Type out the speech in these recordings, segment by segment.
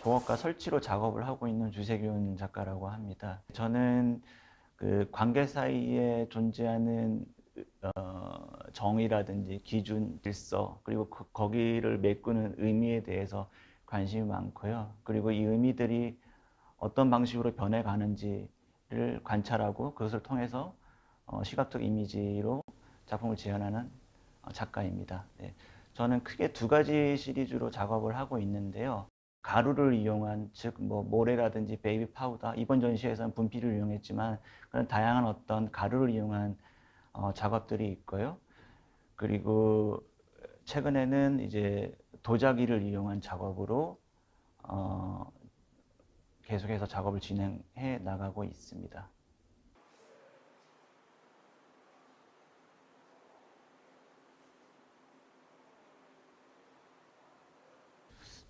조각과 설치로 작업을 하고 있는 주세균 작가라고 합니다. 저는 그 관계 사이에 존재하는 정의라든지 기준, 질서, 그리고 거기를 메꾸는 의미에 대해서 관심이 많고요. 그리고 이 의미들이 어떤 방식으로 변해가는지를 관찰하고 그것을 통해서 시각적 이미지로 작품을 재현하는 작가입니다. 네. 저는 크게 두 가지 시리즈로 작업을 하고 있는데요. 가루를 이용한, 즉 모래라든지 베이비 파우더, 이번 전시회에서는 분필을 이용했지만 그런 다양한 어떤 가루를 이용한 작업들이 있고요. 그리고 최근에는 이제 도자기를 이용한 작업으로 어, 계속해서 작업을 진행해 나가고 있습니다.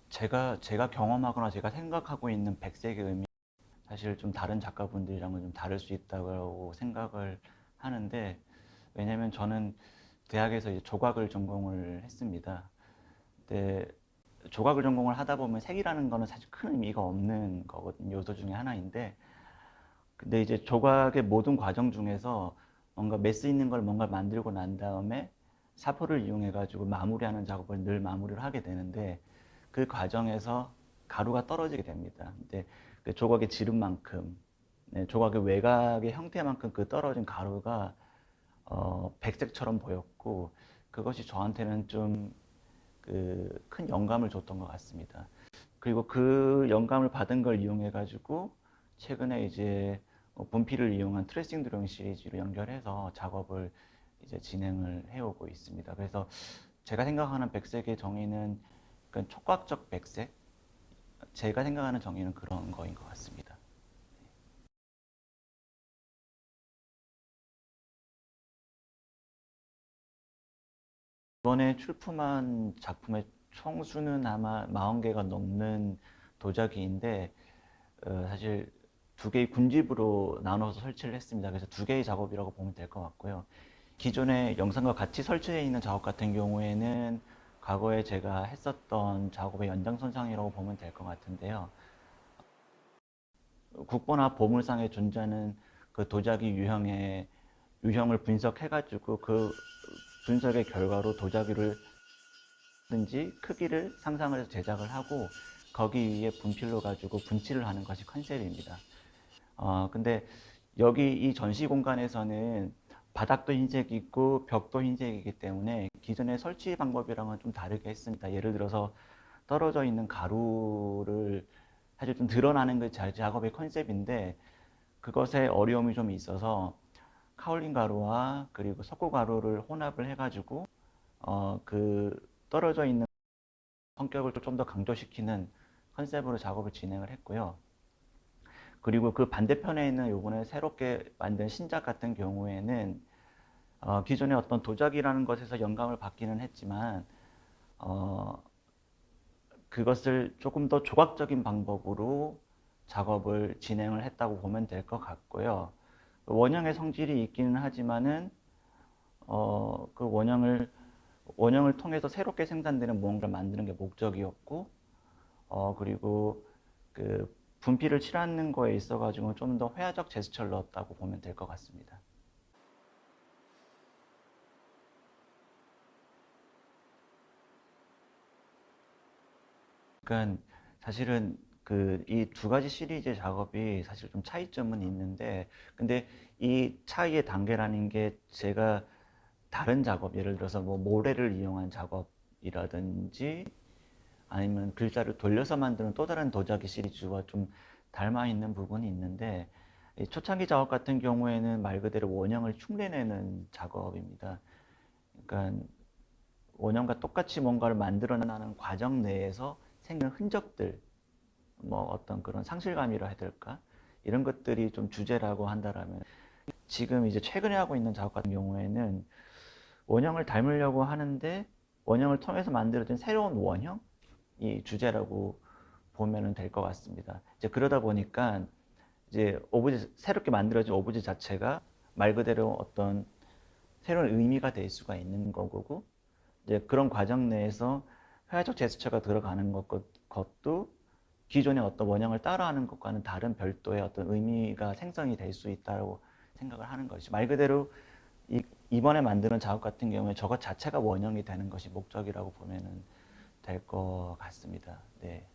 제가 경험하거나 제가 생각하고 있는 백색의 의미, 사실 좀 다른 작가분들이랑은 좀 다를 수 있다고 생각을 하는데, 왜냐면 저는 대학에서 이제 조각을 전공을 했습니다. 근데 조각을 전공을 하다 보면 색이라는 거는 사실 큰 의미가 없는 거거든요. 요소 중에 하나인데, 근데 이제 조각의 모든 과정 중에서 뭔가 메스 있는 걸 뭔가 만들고 난 다음에 사포를 이용해 가지고 마무리하는 작업을 늘 마무리를 하게 되는데, 그 과정에서 가루가 떨어지게 됩니다. 근데 그 조각의 지름만큼, 네, 조각의 외곽의 형태만큼 그 떨어진 가루가 백색처럼 보였고, 그것이 저한테는 좀 그 큰 영감을 줬던 것 같습니다. 그리고 그 영감을 받은 걸 이용해 가지고 최근에 이제 분필을 이용한 트레이싱 드로잉 시리즈로 연결해서 작업을 이제 진행을 해오고 있습니다. 그래서 제가 생각하는 백색의 정의는 그러니까 촉각적 백색, 제가 생각하는 정의는 그런 거인 것 같습니다. 이번에 출품한 작품의 총수는 아마 40개가 넘는 도자기인데 사실 두 개의 군집으로 나눠서 설치를 했습니다. 그래서 두 개의 작업이라고 보면 될 것 같고요. 기존의 영상과 같이 설치되어 있는 작업 같은 경우에는 과거에 제가 했었던 작업의 연장선상이라고 보면 될 것 같은데요. 국보나 보물상에 존재하는 그 도자기 유형을 분석해가지고 그 분석의 결과로 도자기를 든지 크기를 상상을 해서 제작을 하고 거기 위에 분필로 가지고 분칠을 하는 것이 컨셉입니다. 근데 여기 이 전시 공간에서는 바닥도 흰색이고 벽도 흰색이기 때문에 기존의 설치 방법이랑은 좀 다르게 했습니다. 예를 들어서 떨어져 있는 가루를 사실 좀 드러나는 그 작업의 컨셉인데 그것에 어려움이 좀 있어서 카올린 가루와 그리고 석고 가루를 혼합을 해가지고 그 떨어져 있는 성격을 좀 더 강조시키는 컨셉으로 작업을 진행을 했고요. 그리고 그 반대편에 있는 요번에 새롭게 만든 신작 같은 경우에는 기존의 어떤 도자기라는 것에서 영감을 받기는 했지만 어, 그것을 조금 더 조각적인 방법으로 작업을 진행을 했다고 보면 될 것 같고요. 원형의 성질이 있기는 하지만은 그 원형을 통해서 새롭게 생산되는 무언가를 만드는 게 목적이었고 그리고 그 분필을 칠하는 거에 있어 가지고 좀 더 회화적 제스처를 넣었다고 보면 될 것 같습니다. 그러니까 사실은 그 이 두 가지 시리즈의 작업이 사실 좀 차이점은 있는데 근데 이 차이의 단계라는 게 제가 다른 작업 예를 들어서 뭐 모래를 이용한 작업이라든지 아니면 글자를 돌려서 만드는 또 다른 도자기 시리즈와 좀 닮아 있는 부분이 있는데 이 초창기 작업 같은 경우에는 말 그대로 원형을 흉내내는 작업입니다. 그러니까 원형과 똑같이 뭔가를 만들어나는 과정 내에서 생기는 흔적들, 뭐 어떤 그런 상실감이라 해야 될까? 이런 것들이 좀 주제라고 한다라면 지금 이제 최근에 하고 있는 작업 같은 경우에는 원형을 닮으려고 하는데 원형을 통해서 만들어진 새로운 원형이 주제라고 보면 될 것 같습니다. 이제 그러다 보니까 이제 오브제 새롭게 만들어진 오브제 자체가 말 그대로 어떤 새로운 의미가 될 수가 있는 거고 이제 그런 과정 내에서 회화적 제스처가 들어가는 것도 기존의 어떤 원형을 따라하는 것과는 다른 별도의 어떤 의미가 생성이 될 수 있다고 생각을 하는 것이죠. 말 그대로 이번에 만드는 작업 같은 경우에 저것 자체가 원형이 되는 것이 목적이라고 보면 될 것 같습니다. 네.